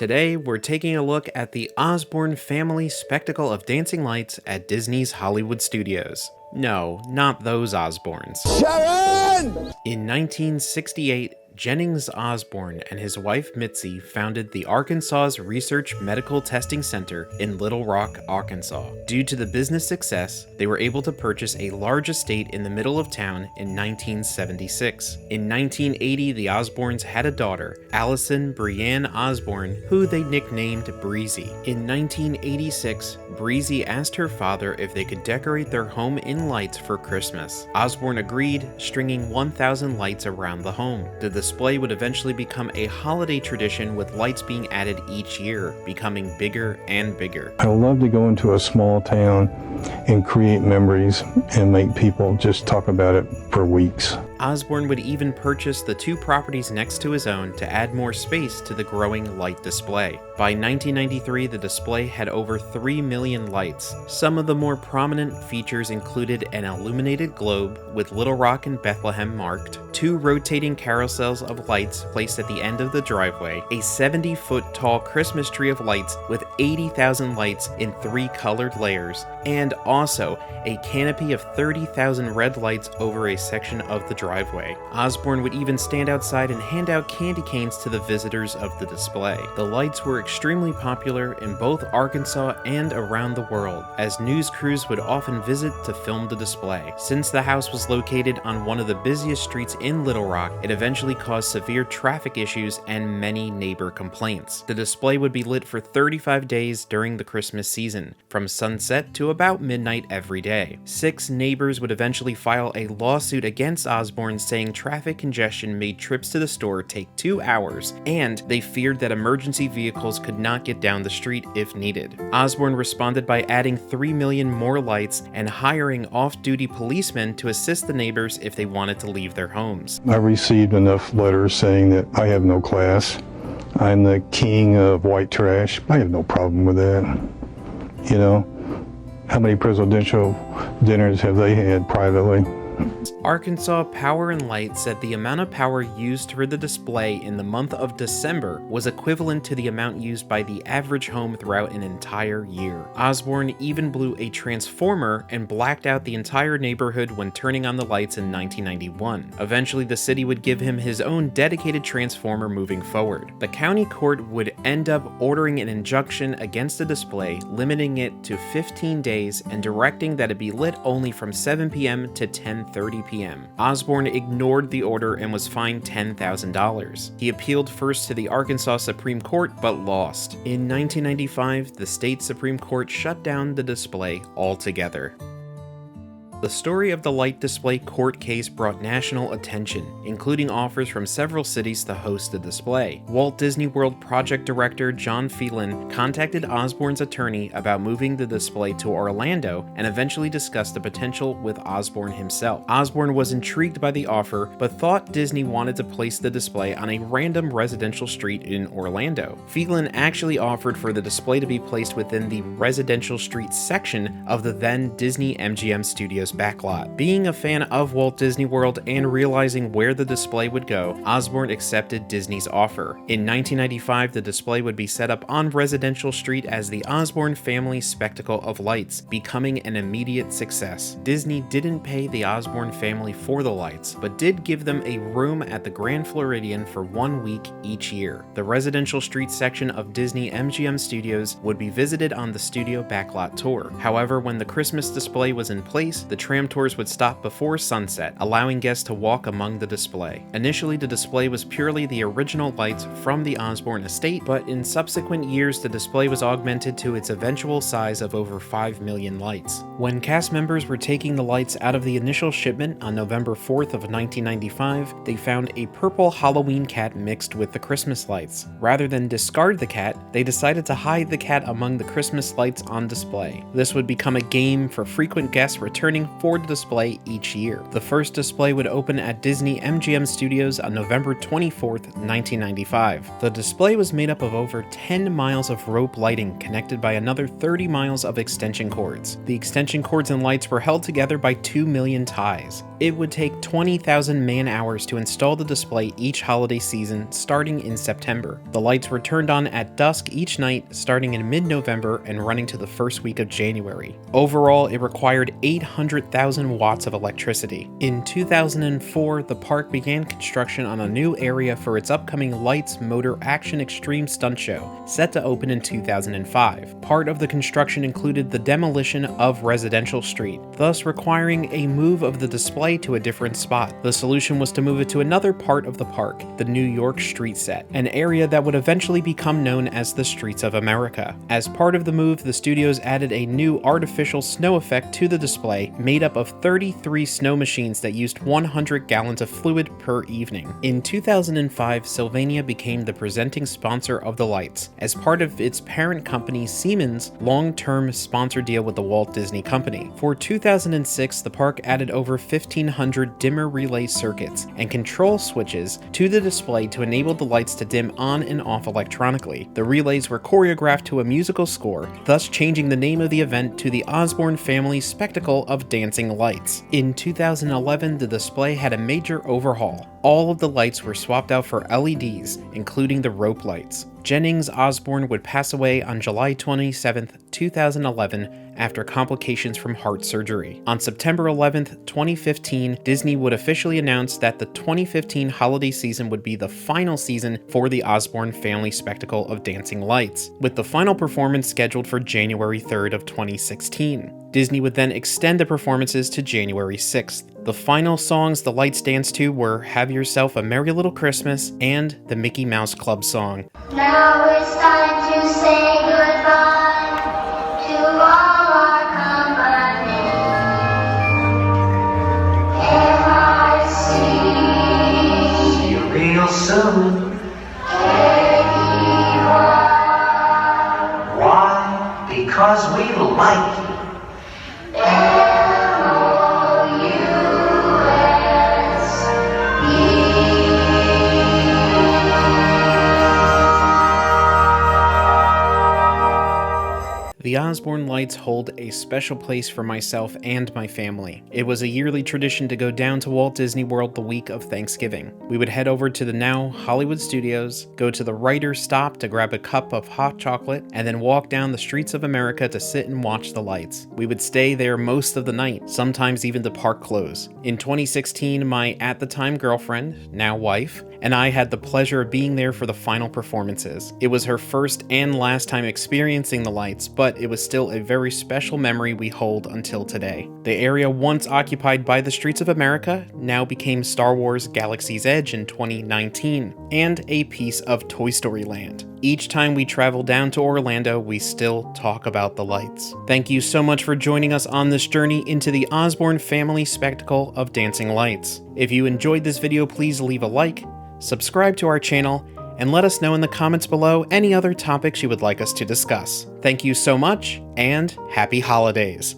Today, we're taking a look at the Osborne family spectacle of dancing lights at Disney's Hollywood Studios. No, not those Osbornes. Sharon! In 1968, Jennings Osborne and his wife Mitzi founded the Arkansas Research Medical Testing Center in Little Rock, Arkansas. Due to the business success, they were able to purchase a large estate in the middle of town in 1976. In 1980, the Osbornes had a daughter, Allison Brienne Osborne, who they nicknamed Breezy. In 1986, Breezy asked her father if they could decorate their home in lights for Christmas. Osborne agreed, stringing 1,000 lights around the home. The display would eventually become a holiday tradition, with lights being added each year, becoming bigger and bigger. I love to go into a small town and create memories and make people just talk about it for weeks. Osborne would even purchase the 2 properties next to his own to add more space to the growing light display. By 1993, the display had over 3 million lights. Some of the more prominent features included an illuminated globe with Little Rock and Bethlehem marked, 2 rotating carousels of lights placed at the end of the driveway, a 70-foot tall Christmas tree of lights with 80,000 lights in 3 colored layers, and also a canopy of 30,000 red lights over a section of the driveway. Osborne would even stand outside and hand out candy canes to the visitors of the display. The lights were extremely popular in both Arkansas and around the world, as news crews would often visit to film the display. Since the house was located on one of the busiest streets in Little Rock, it eventually caused severe traffic issues and many neighbor complaints. The display would be lit for 35 days during the Christmas season, from sunset to about midnight every day. 6 neighbors would eventually file a lawsuit against Osborne, saying traffic congestion made trips to the store take 2 hours, and they feared that emergency vehicles could not get down the street if needed. Osborne responded by adding 3 million more lights and hiring off-duty policemen to assist the neighbors if they wanted to leave their homes. I received enough letters saying that I have no class. I'm the king of white trash. I have no problem with that. You know, how many presidential dinners have they had privately? Arkansas Power and Light said the amount of power used for the display in the month of December was equivalent to the amount used by the average home throughout an entire year. Osborne even blew a transformer and blacked out the entire neighborhood when turning on the lights in 1991. Eventually, the city would give him his own dedicated transformer moving forward. The county court would end up ordering an injunction against the display, limiting it to 15 days and directing that it be lit only from 7 p.m. to 10:30 p.m. Osborne ignored the order and was fined $10,000. He appealed first to the Arkansas Supreme Court but lost. In 1995, the state Supreme Court shut down the display altogether. The story of the light display court case brought national attention, including offers from several cities to host the display. Walt Disney World project director John Phelan contacted Osborne's attorney about moving the display to Orlando and eventually discussed the potential with Osborne himself. Osborne was intrigued by the offer, but thought Disney wanted to place the display on a random residential street in Orlando. Phelan actually offered for the display to be placed within the residential street section of the then Disney MGM Studios backlot. Being a fan of Walt Disney World and realizing where the display would go, Osborne accepted Disney's offer. In 1995, the display would be set up on Residential Street as the Osborne family spectacle of lights, becoming an immediate success. Disney didn't pay the Osborne family for the lights, but did give them a room at the Grand Floridian for 1 week each year. The Residential Street section of Disney MGM Studios would be visited on the studio backlot tour. However, when the Christmas display was in place, the tram tours would stop before sunset, allowing guests to walk among the display. Initially, the display was purely the original lights from the Osborne estate, but in subsequent years, the display was augmented to its eventual size of over 5 million lights. When cast members were taking the lights out of the initial shipment on November 4th of 1995, they found a purple Halloween cat mixed with the Christmas lights. Rather than discard the cat, they decided to hide the cat among the Christmas lights on display. This would become a game for frequent guests returning for the display each year. The first display would open at Disney MGM Studios on November 24th, 1995. The display was made up of over 10 miles of rope lighting connected by another 30 miles of extension cords. The extension cords and lights were held together by 2 million ties. It would take 20,000 man-hours to install the display each holiday season, starting in September. The lights were turned on at dusk each night, starting in mid-November and running to the first week of January. Overall, it required 800,000 watts of electricity. In 2004, the park began construction on a new area for its upcoming Lights Motor Action Extreme Stunt Show, set to open in 2005. Part of the construction included the demolition of Residential Street, thus requiring a move of the display to a different spot. The solution was to move it to another part of the park, the New York Street Set, an area that would eventually become known as the Streets of America. As part of the move, the studios added a new artificial snow effect to the display, made up of 33 snow machines that used 100 gallons of fluid per evening. In 2005, Sylvania became the presenting sponsor of the lights, as part of its parent company Siemens' long-term sponsor deal with the Walt Disney Company. For 2006, the park added over 1,500 dimmer relay circuits and control switches to the display to enable the lights to dim on and off electronically. The relays were choreographed to a musical score, thus changing the name of the event to the Osborne Family Spectacle of Dancing Lights. In 2011, the display had a major overhaul. All of the lights were swapped out for LEDs, including the rope lights. Jennings Osborne would pass away on July 27, 2011, after complications from heart surgery. On September 11, 2015, Disney would officially announce that the 2015 holiday season would be the final season for the Osborne Family Spectacle of Dancing Lights, with the final performance scheduled for January 3rd of 2016. Disney would then extend the performances to January 6th. The final songs the lights danced to were Have Yourself a Merry Little Christmas and the Mickey Mouse Club song. Now it's time to say goodbye to all our company. M.I.C. See you real soon. K-E-Y. Why? Because we like you. The Osborne Lights hold a special place for myself and my family. It was a yearly tradition to go down to Walt Disney World the week of Thanksgiving. We would head over to the now Hollywood Studios, go to the Writer's Stop to grab a cup of hot chocolate, and then walk down the streets of America to sit and watch the lights. We would stay there most of the night, sometimes even to park close. In 2016, my at-the-time girlfriend, now wife, and I had the pleasure of being there for the final performances. It was her first and last time experiencing the lights, but it was still a very special memory we hold until today. The area once occupied by the Streets of America now became Star Wars Galaxy's Edge in 2019, and a piece of Toy Story Land. Each time we travel down to Orlando, we still talk about the lights. Thank you so much for joining us on this journey into the Osborne Family Spectacle of Dancing Lights. If you enjoyed this video, please leave a like, subscribe to our channel, and let us know in the comments below any other topics you would like us to discuss. Thank you so much, and happy holidays!